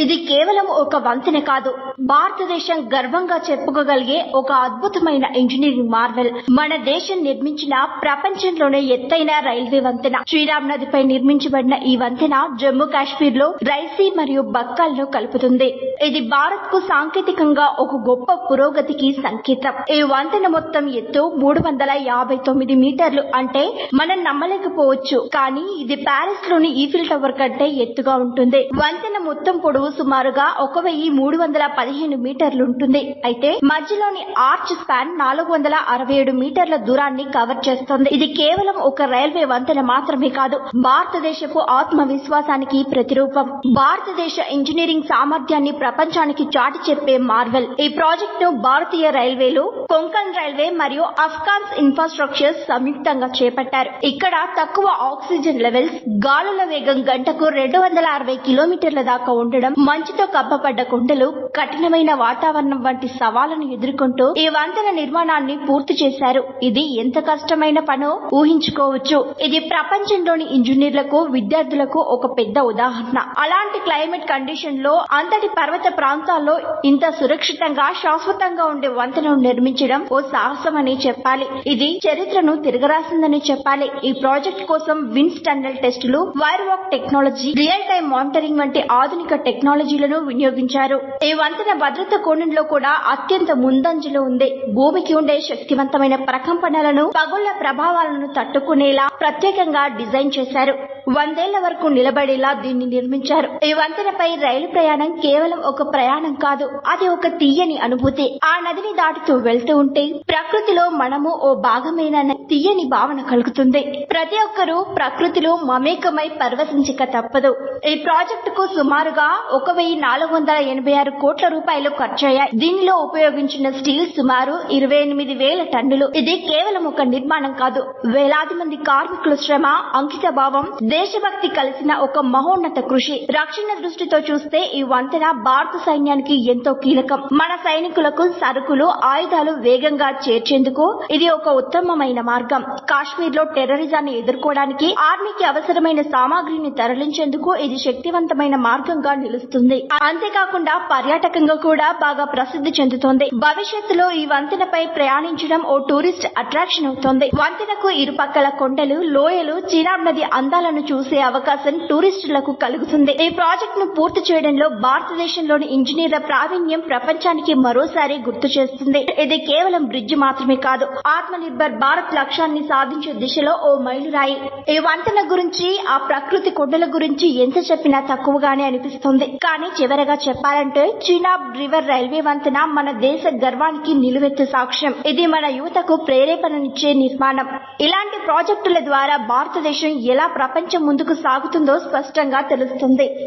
ఇది కేవలం ఒక వంతెన కాదు, భారతదేశం గర్వంగా చెప్పుకోగలిగే ఒక అద్భుతమైన ఇంజనీరింగ్ మార్వెల్. మన దేశం నిర్మించిన ప్రపంచంలోనే ఎత్తైన రైల్వే వంతెన. శ్రీరామ్ నదిపై నిర్మించబడిన ఈ వంతెన జమ్మూ కాశ్మీర్ లో రైసీ మరియు బక్కాల్ను కలుపుతుంది. ఇది భారత్ కు సాంకేతికంగా ఒక గొప్ప పురోగతికి సంకేతం. ఈ వంతెన మొత్తం ఎత్తు 359 మీటర్లు. అంటే మనం నమ్మలేకపోవచ్చు, కానీ ఇది ప్యారిస్ లోని ఈఫిల్ టవర్ కంటే ఎత్తుగా ఉంటుంది. వంతెన మొత్తం పొడవు సుమారుగా 1315 మీటర్లు ఉంటుంది. అయితే మధ్యలోని ఆర్చ్ స్పాన్ 467 మీటర్ల దూరాన్ని కవర్ చేస్తుంది. ఇది కేవలం ఒక రైల్వే వంతెన మాత్రమే కాదు, భారతదేశపు ఆత్మవిశ్వాసానికి ప్రతిరూపం. భారతదేశ ఇంజనీరింగ్ సామర్థ్యాన్ని ప్రపంచానికి చాటి చెప్పే మార్వెల్. ఈ ప్రాజెక్ట్ ను భారతీయ రైల్వేలు, కొంకణ్ రైల్వే మరియు అఫ్ఘాన్స్ ఇన్ఫ్రాస్ట్రక్చర్ సంయుక్తంగా చేపట్టారు. ఇక్కడ తక్కువ ఆక్సిజన్ లెవెల్స్, గాలుల వేగం గంటకు 260 కిలోమీటర్ల దాకా ఉండడం, మంచుతో కప్పబడ్డ కొండలు, కఠినమైన వాతావరణం వంటి సవాళ్లను ఎదుర్కొంటూ ఈ వంతెన నిర్మాణాన్ని పూర్తి చేశారు. ఇది ఎంత కష్టమైన పనో ఊహించుకోవచ్చు. ఇది ప్రపంచంలోని ఇంజనీర్లకు, విద్యార్థులకు ఒక పెద్ద ఉదాహరణ. అలాంటి క్లైమేట్ కండిషన్ లో, అంతటి పర్వత ప్రాంతాల్లో ఇంత సురక్షితంగా, శాశ్వతంగా ఉండే వంతెనను నిర్మించడం ఓ సాహసమని చెప్పాలి. ఇది చరిత్రను తిరగరాసిందని చెప్పాలి. ఈ ప్రాజెక్ట్ కోసం విండ్స్ టన్నెల్ టెస్టులు, wire walk technology, real time monitoring వంటి ఆధునిక టెక్నాలజీలను వినియోగించారు. ఈ వంతెన భద్రత కోణంలో కూడా అత్యంత ముందంజలో ఉంది. భూమికి ఉండే శక్తివంతమైన ప్రకంపనలను, పగుళ్ల ప్రభావాలను తట్టుకునేలా ప్రత్యేకంగా డిజైన్ చేశారు. 100 ఏళ్ల వరకు నిలబడేలా దీన్ని నిర్మించారు. ఈ వంతెనపై రైలు ప్రయాణం కేవలం ఒక ప్రయాణం కాదు, అది ఒక తీయని అనుభూతి. ఆ నదిని దాటుతూ వెళ్తూ ఉంటే ప్రకృతిలో మనము ఓ భాగమేనన్న తీయని భావన కలుగుతుంది. ప్రతి ఒక్కరూ ప్రకృతిలో మమేకమై పరవశించక తప్పదు. ఈ ప్రాజెక్టుకు సుమారుగా 1486 కోట్ల రూపాయలు ఖర్చయ్యాయి. దీనిలో ఉపయోగించిన స్టీల్ సుమారు 28,000 టన్నులు. ఇది కేవలం ఒక నిర్మాణం కాదు, వేలాది మంది కార్మికుల శ్రమ, అంకిత భావం, దేశభక్తి కలిసిన ఒక మహోన్నత కృషి. రక్షణ దృష్టితో చూస్తే ఈ వంతెన భారత సైన్యానికి ఎంతో కీలకం. మన సైనికులకు సరుకులు, ఆయుధాలు వేగంగా చేర్చేందుకు ఇది ఒక ఉత్తమమైన మార్గం. కాశ్మీర్ లో టెర్రరిజాన్ని ఎదుర్కోవడానికి ఆర్మీకి అవసరమైన సామాగ్రిని తరలించేందుకు ఇది శక్తివంతమైన మార్గంగా నిలుస్తుంది. అంతేకాకుండా పర్యాటకంగా కూడా బాగా ప్రసిద్ధి చెందుతోంది. భవిష్యత్తులో ఈ వంతెనపై ప్రయాణించడం ఓ టూరిస్ట్ అట్రాక్షన్ అవుతోంది. వంతెనకు ఇరుపక్కల కొండలు, లోయలు, చినాబ్ నది అందాలను చూసే అవకాశం టూరిస్టులకు కలుగుతుంది. ఈ ప్రాజెక్ట్ ను పూర్తి చేయడంలో భారతదేశంలోని ఇంజనీర్ల ప్రావీణ్యం ప్రపంచానికి మరోసారి గుర్తు చేస్తుంది. ఇది కేవలం బ్రిడ్జ్ మాత్రమే కాదు, ఆత్మ నిర్భర్ భారత్ లక్ష్యాన్ని సాధించే దిశలో ఓ మైలురాయి. ఈ వంతెన గురించి, ఆ ప్రకృతి కొండల గురించి ఎంత చెప్పినా తక్కువగానే అనిపిస్తుంది. కానీ చివరగా చెప్పాలంటే, చినాబ్ రివర్ రైల్వే వంతెన మన దేశ గర్వానికి నిలువెత్తు సాక్ష్యం. ఇది మన యువతకు ప్రేరేపణనిచ్చే నిర్మాణం. ఇలాంటి ప్రాజెక్టుల ద్వారా భారతదేశం ఎలా ప్రపంచం ముందుకు సాగుతుందో స్పష్టంగా తెలుస్తుంది.